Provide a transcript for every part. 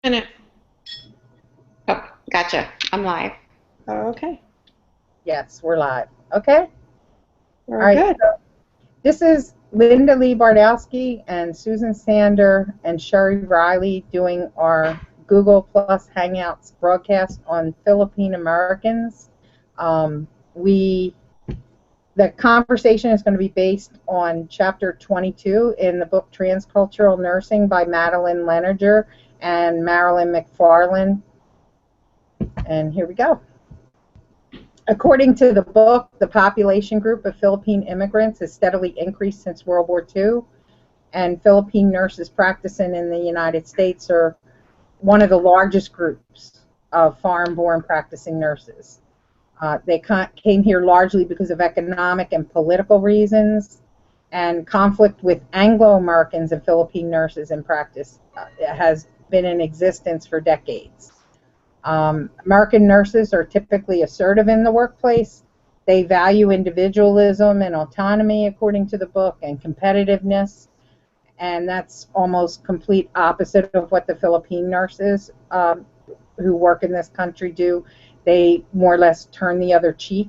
Minute. Oh, gotcha. I'm live. Okay. Yes, we're live. Okay. We're All right. good. So this is Linda Lee-Bardowski and Susan Sander and Sherry Riley doing our Google Plus Hangouts broadcast on Philippine Americans. The conversation is going to be based on Chapter 22 in the book Transcultural Nursing by Madeline Leninger and Marilyn McFarland. And here we go. According to the book, the population group of Philippine immigrants has steadily increased since World War II, and Philippine nurses practicing in the United States are one of the largest groups of foreign-born practicing nurses. They came here largely because of economic and political reasons, and conflict with Anglo-Americans and Philippine nurses in practice has been in existence for decades. American nurses are typically assertive in the workplace. They value individualism and autonomy, according to the book, and competitiveness. And that's almost complete opposite of what the Philippine nurses who work in this country do. They more or less turn the other cheek.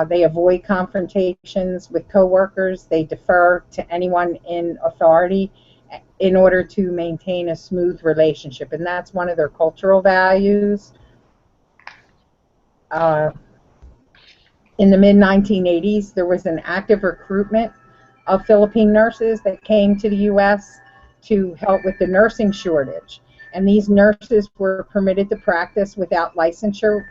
They avoid confrontations with coworkers. They defer to anyone in authority in order to maintain a smooth relationship, and that's one of their cultural values. In the mid-1980s, there was an active recruitment of Philippine nurses that came to the U.S. to help with the nursing shortage, and these nurses were permitted to practice without licensure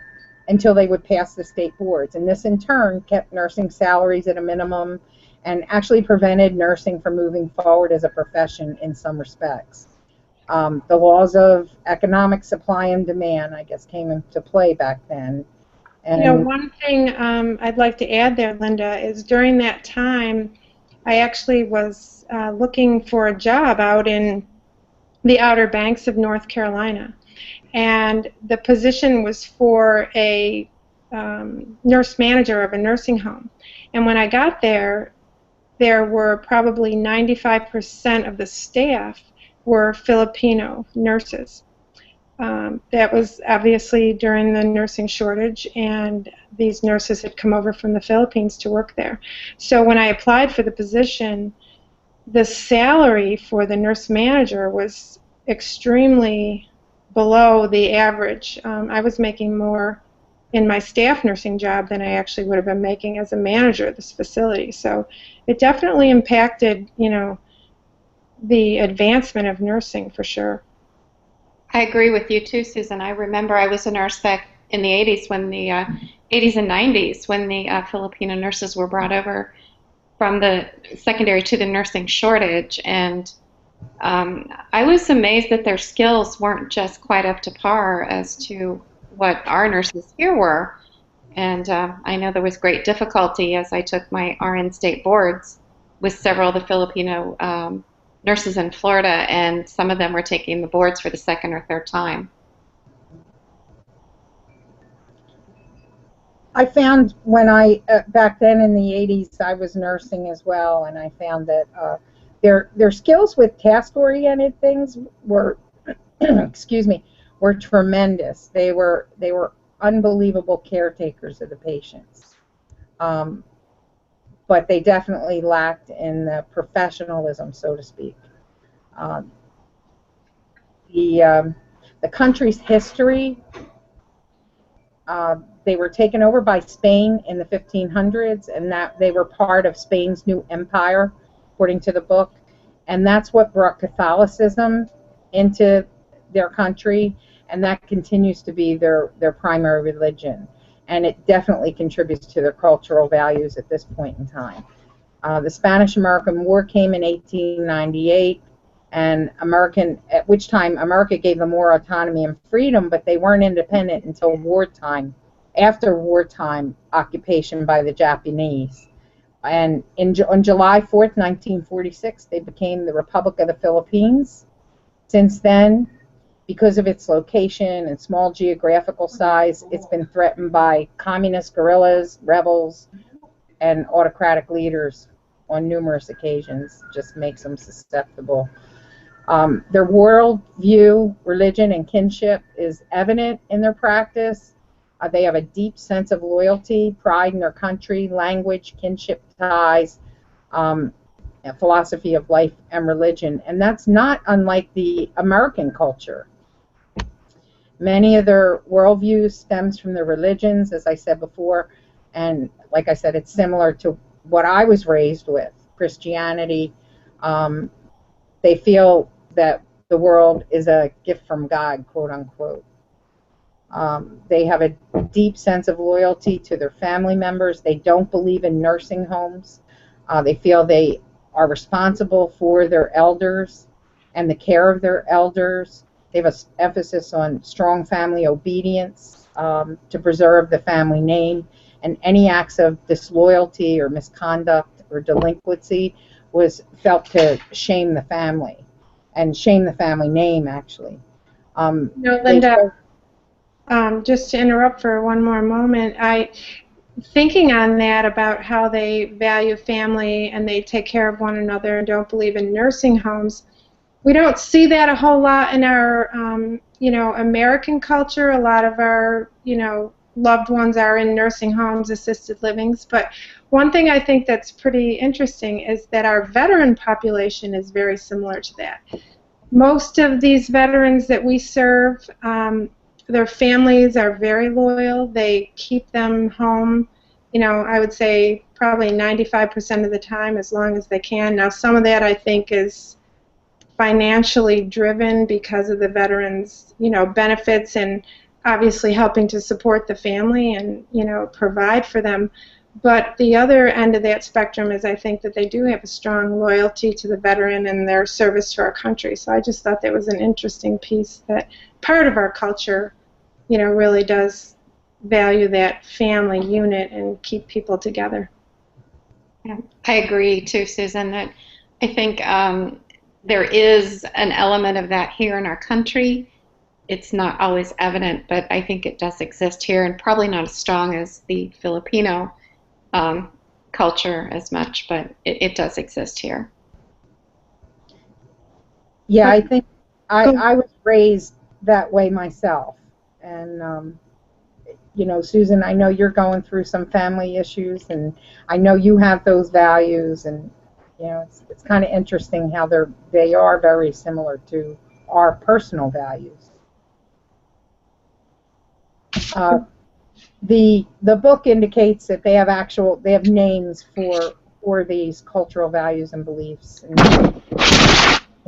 until they would pass the state boards, and this in turn kept nursing salaries at a minimum and actually prevented nursing from moving forward as a profession in some respects. The laws of economic supply and demand, I guess, came into play back then. And one thing I'd like to add there, Linda, is during that time, I actually was looking for a job out in the Outer Banks of North Carolina. And the position was for a nurse manager of a nursing home. And when I got there were probably 95% of the staff were Filipino nurses. That was obviously during the nursing shortage, and these nurses had come over from the Philippines to work there. So when I applied for the position, the salary for the nurse manager was extremely below the average. I was making more in my staff nursing job than I actually would have been making as a manager at this facility. So it definitely impacted, the advancement of nursing for sure. I agree with you too, Susan. I remember I was a nurse back in the 80s when the 80s and 90s when the Filipino nurses were brought over from the secondary to the nursing shortage, and I was amazed that their skills weren't just quite up to par as to what our nurses here were. And I know there was great difficulty as I took my RN state boards with several of the Filipino nurses in Florida, and some of them were taking the boards for the second or third time. I found when back then in the 80s, I was nursing as well, and I found that their skills with task-oriented things were, excuse me, were tremendous. They were unbelievable caretakers of the patients, but they definitely lacked in the professionalism, so to speak. The country's history. They were taken over by Spain in the 1500s, and that they were part of Spain's new empire, according to the book. And that's what brought Catholicism into their country, and that continues to be their primary religion. And it definitely contributes to their cultural values at this point in time. The Spanish-American War came in 1898, and at which time America gave them more autonomy and freedom, but they weren't independent until wartime, after wartime occupation by the Japanese. And on July 4th, 1946, they became the Republic of the Philippines. Since then, because of its location and small geographical size, it's been threatened by communist guerrillas, rebels, and autocratic leaders on numerous occasions. Just makes them susceptible. Their worldview, religion, and kinship is evident in their practice. They have a deep sense of loyalty, pride in their country, language, kinship ties, a philosophy of life and religion. And that's not unlike the American culture. Many of their worldviews stems from their religions, as I said before. And like I said, it's similar to what I was raised with, Christianity. They feel that the world is a gift from God, quote unquote. They have a deep sense of loyalty to their family members. They don't believe in nursing homes. They feel they are responsible for their elders and the care of their elders. They have an emphasis on strong family obedience to preserve the family name, and any acts of disloyalty or misconduct or delinquency was felt to shame the family and shame the family name, actually. Linda, just to interrupt for one more moment, thinking on that about how they value family and they take care of one another and don't believe in nursing homes, we don't see that a whole lot in our, American culture. A lot of our, loved ones are in nursing homes, assisted livings. But one thing I think that's pretty interesting is that our veteran population is very similar to that. Most of these veterans that we serve, their families are very loyal. They keep them home, I would say probably 95% of the time, as long as they can. Now, some of that I think is financially driven because of the veterans, benefits and obviously helping to support the family and, provide for them. But the other end of that spectrum is I think that they do have a strong loyalty to the veteran and their service to our country. So I just thought that was an interesting piece, that part of our culture, really does value that family unit and keep people together. Yeah, I agree too, Susan, that I think there is an element of that here in our country. It's not always evident, but I think it does exist here, and probably not as strong as the Filipino culture as much, but it does exist here. Yeah, I think I was raised that way myself. And, Susan, I know you're going through some family issues, and I know you have those values, and, it's kind of interesting how they are very similar to our personal values. The book indicates that they have names for these cultural values and beliefs. And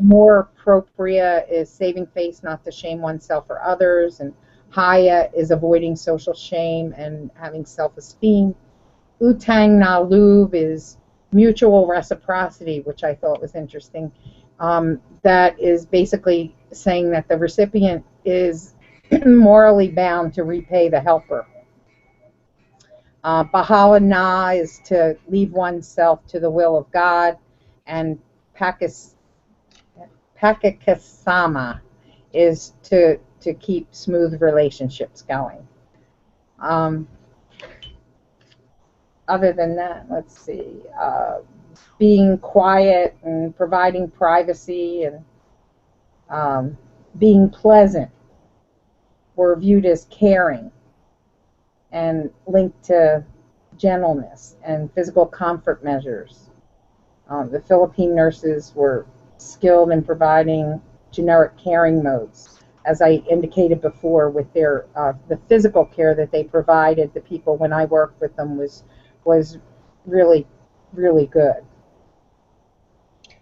more appropriate is saving face not to shame oneself or others, and Haya is avoiding social shame and having self-esteem. Utang Na Lub is mutual reciprocity, which I thought was interesting. That is basically saying that the recipient is morally bound to repay the helper. Bahala Na is to leave oneself to the will of God, and Pakakasama is to keep smooth relationships going. Other than that, let's see, being quiet and providing privacy and being pleasant were viewed as caring and linked to gentleness and physical comfort measures. The Philippine nurses were skilled in providing generic caring modes. As I indicated before, with their the physical care that they provided the people when I worked with them was really, really good.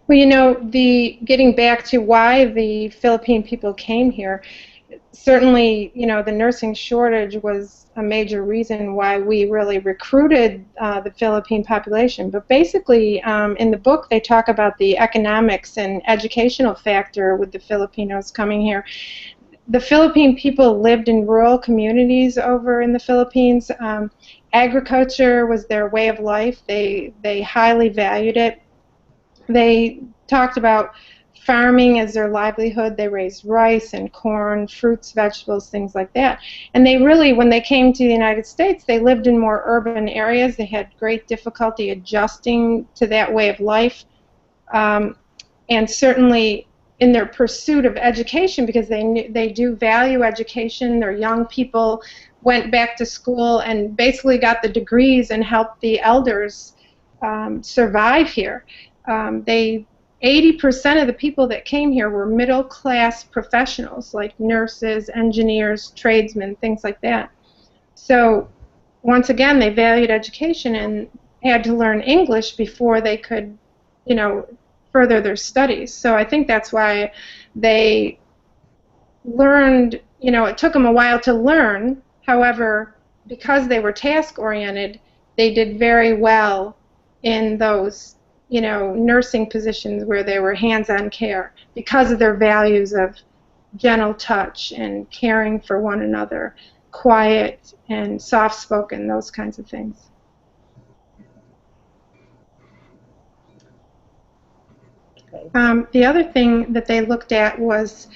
Well, getting back to why the Philippine people came here, certainly, the nursing shortage was a major reason why we really recruited the Philippine population. But basically, in the book, they talk about the economics and educational factor with the Filipinos coming here. The Philippine people lived in rural communities over in the Philippines. Agriculture was their way of life. They highly valued it. They talked about farming as their livelihood. They raised rice and corn, fruits, vegetables, things like that. And they really, when they came to the United States, they lived in more urban areas. They had great difficulty adjusting to that way of life. And certainly in their pursuit of education, because they do value education. Their young people went back to school and basically got the degrees and helped the elders survive here. 80% of the people that came here were middle-class professionals, like nurses, engineers, tradesmen, things like that. So once again, they valued education and had to learn English before they could, further their studies. So I think that's why they learned, it took them a while to learn. However, because they were task-oriented, they did very well in those, nursing positions where they were hands-on care because of their values of gentle touch and caring for one another, quiet and soft-spoken, those kinds of things. The other thing that they looked at was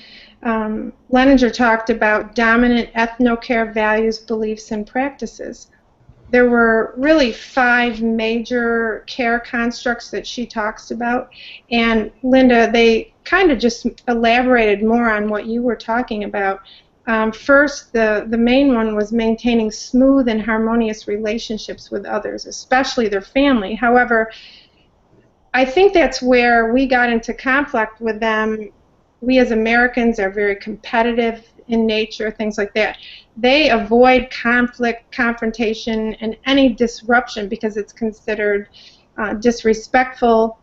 Leninger talked about dominant ethno-care values, beliefs, and practices. There were really 5 major care constructs that she talks about, and Linda, they kind of just elaborated more on what you were talking about. First, the main one was maintaining smooth and harmonious relationships with others, especially their family. However, I think that's where we got into conflict with them. We as Americans are very competitive in nature, things like that. They avoid conflict, confrontation, and any disruption because it's considered disrespectful.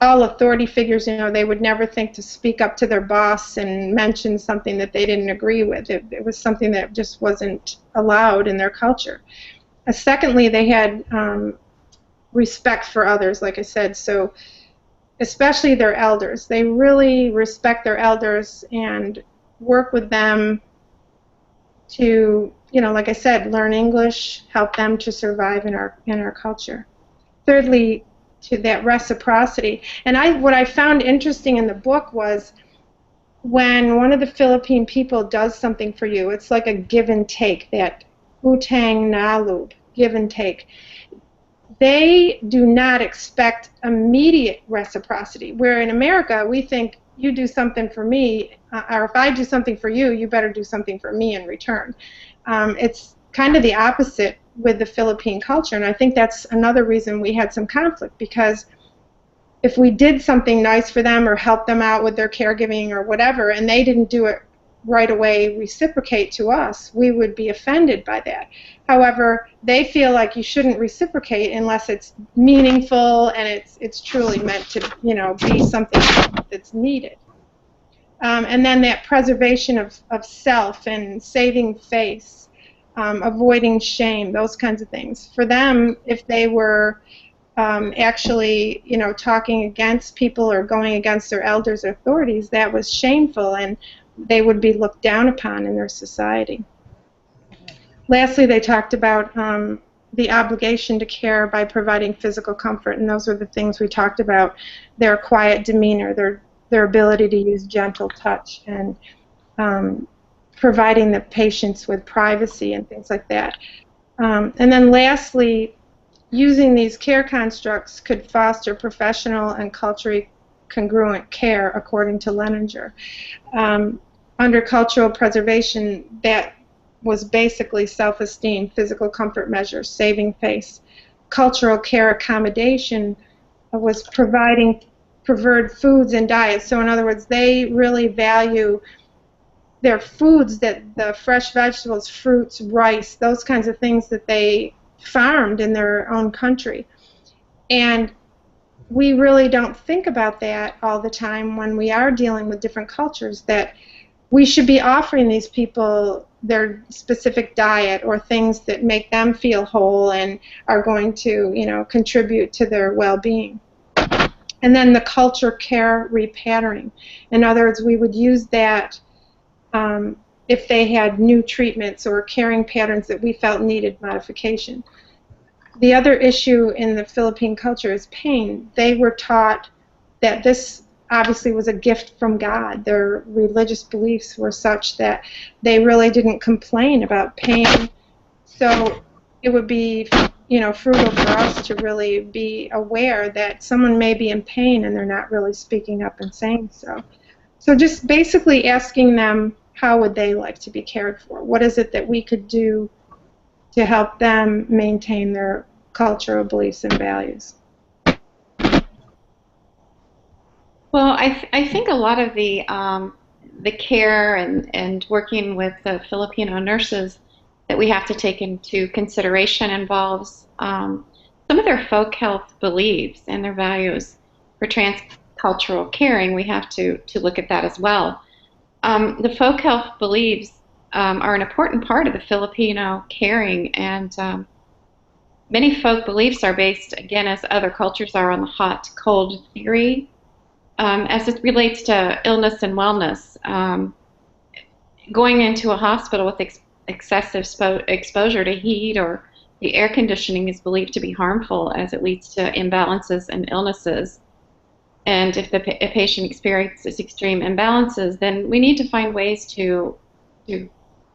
All authority figures, they would never think to speak up to their boss and mention something that they didn't agree with. It was something that just wasn't allowed in their culture. Secondly, they had respect for others, like I said, so especially their elders. They really respect their elders and work with them to, like I said, learn English, help them to survive in our culture. Thirdly, to that reciprocity. And what I found interesting in the book was when one of the Philippine people does something for you, it's like a give and take, that utang na loob, give and take. They do not expect immediate reciprocity, where in America we think you do something for me, or if I do something for you, you better do something for me in return. It's kind of the opposite with the Philippine culture, and I think that's another reason we had some conflict, because if we did something nice for them or helped them out with their caregiving or whatever, and they didn't do it right away, reciprocate to us, we would be offended by that. However, they feel like you shouldn't reciprocate unless it's meaningful and it's truly meant to, be something that's needed. And then that preservation of self and saving face, avoiding shame, those kinds of things. For them, if they were actually, talking against people or going against their elders or authorities, that was shameful, and they would be looked down upon in their society. Lastly, they talked about the obligation to care by providing physical comfort, and those were the things we talked about: their quiet demeanor, their ability to use gentle touch, and providing the patients with privacy and things like that. And then lastly, using these care constructs could foster professional and culturally congruent care, according to Leninger. Under cultural preservation, that was basically self-esteem, physical comfort measures, saving face. Cultural care accommodation was providing preferred foods and diets. So in other words, they really value their foods, that the fresh vegetables, fruits, rice, those kinds of things that they farmed in their own country. And we really don't think about that all the time when we are dealing with different cultures, that we should be offering these people their specific diet or things that make them feel whole and are going to, contribute to their well-being. And then the culture care repatterning. In other words, we would use that if they had new treatments or caring patterns that we felt needed modification. The other issue in the Philippine culture is pain. They were taught that this obviously was a gift from God. Their religious beliefs were such that they really didn't complain about pain. So it would be, fruitful for us to really be aware that someone may be in pain and they're not really speaking up and saying so. So just basically asking them, how would they like to be cared for? What is it that we could do to help them maintain their cultural beliefs and values? Well, I think a lot of the care and working with the Filipino nurses that we have to take into consideration involves some of their folk health beliefs and their values. For transcultural caring, we have to look at that as well. The folk health beliefs are an important part of the Filipino caring, and many folk beliefs are based, again, as other cultures are, on the hot-cold theory. As it relates to illness and wellness, going into a hospital with excessive exposure to heat or the air conditioning is believed to be harmful, as it leads to imbalances and illnesses. And if a patient experiences extreme imbalances, then we need to find ways to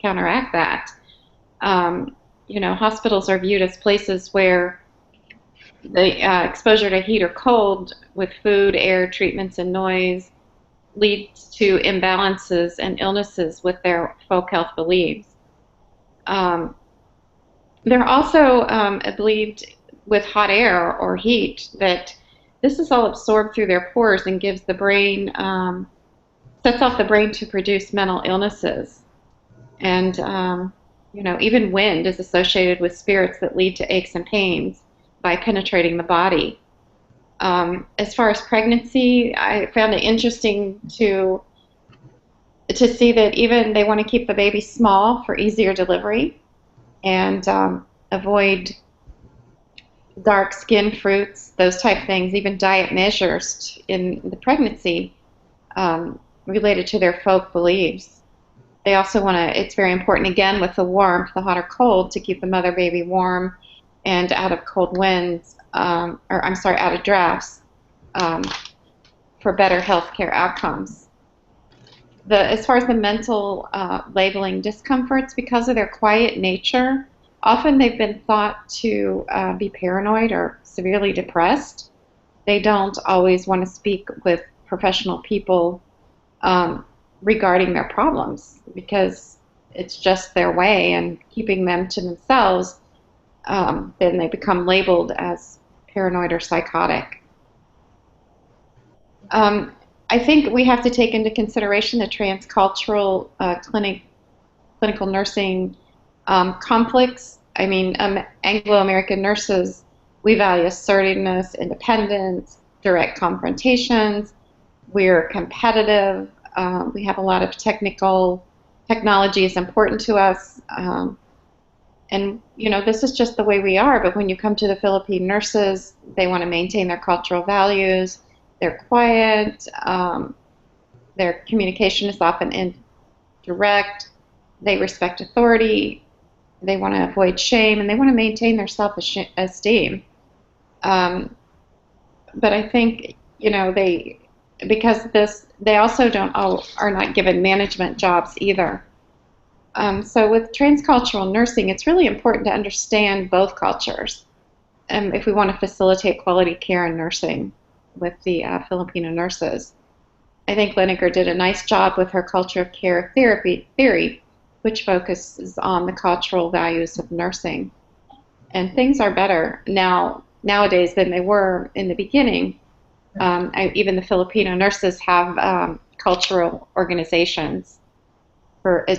counteract that. Hospitals are viewed as places where the exposure to heat or cold with food, air, treatments, and noise leads to imbalances and illnesses with their folk health beliefs. They're also believed with hot air or heat that this is all absorbed through their pores and gives the brain, sets off the brain to produce mental illnesses. And, even wind is associated with spirits that lead to aches and pains by penetrating the body. As far as pregnancy, I found it interesting to see that even they want to keep the baby small for easier delivery and avoid dark skin fruits, those type things, even diet measures in the pregnancy related to their folk beliefs. They also want to, it's very important, again, with the warmth, the hot or cold, to keep the mother baby warm and out of cold winds, out of drafts, for better healthcare outcomes. As far as the mental labeling discomforts, because of their quiet nature, often they've been thought to be paranoid or severely depressed. They don't always want to speak with professional people regarding their problems because it's just their way, and keeping them to themselves, then they become labeled as paranoid or psychotic. I think we have to take into consideration the transcultural clinical nursing conflicts. I mean, Anglo-American nurses, we value assertiveness, independence, direct confrontations. We're competitive. We have a lot of technology is important to us. And, this is just the way we are. But when you come to the Philippine nurses, they want to maintain their cultural values. They're quiet. Their communication is often indirect. They respect authority. They want to avoid shame, and they want to maintain their self-esteem. But I think, they also are not given management jobs either. So with transcultural nursing, it's really important to understand both cultures if we want to facilitate quality care in nursing with the Filipino nurses. I think Leniger did a nice job with her culture of care theory, which focuses on the cultural values of nursing. And things are better nowadays than they were in the beginning. Even the Filipino nurses have cultural organizations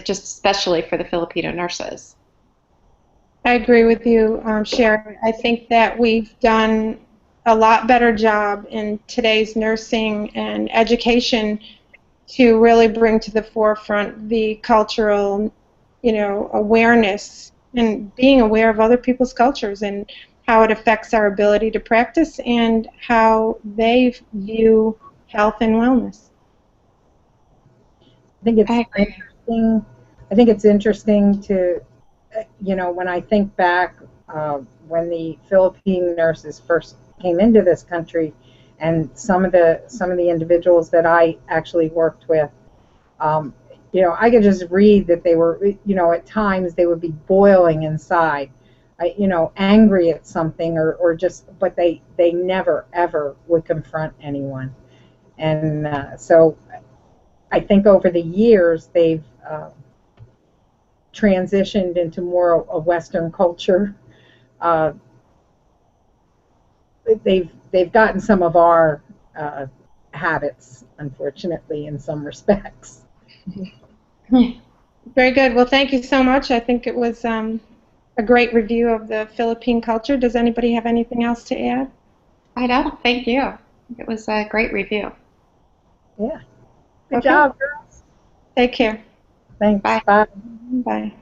just especially for the Filipino nurses. I agree with you, Sharon. I think that we've done a lot better job in today's nursing and education to really bring to the forefront the cultural, awareness and being aware of other people's cultures and how it affects our ability to practice and how they view health and wellness. I think it's interesting. I think it's interesting to, when I think back when the Philippine nurses first came into this country, and some of the individuals that I actually worked with, I could just read that they were, at times they would be boiling inside, angry at something or just, but they never ever would confront anyone, and so I think over the years they've transitioned into more of a Western culture. Uh, they've gotten some of our habits, unfortunately, in some respects. Very good. Well, thank you so much. I think it was a great review of the Philippine culture. Does anybody have anything else to add? I don't. Thank you. It was a great review. Yeah. Good Okay. job, girls. Take care. Thanks. Bye. Bye. Bye.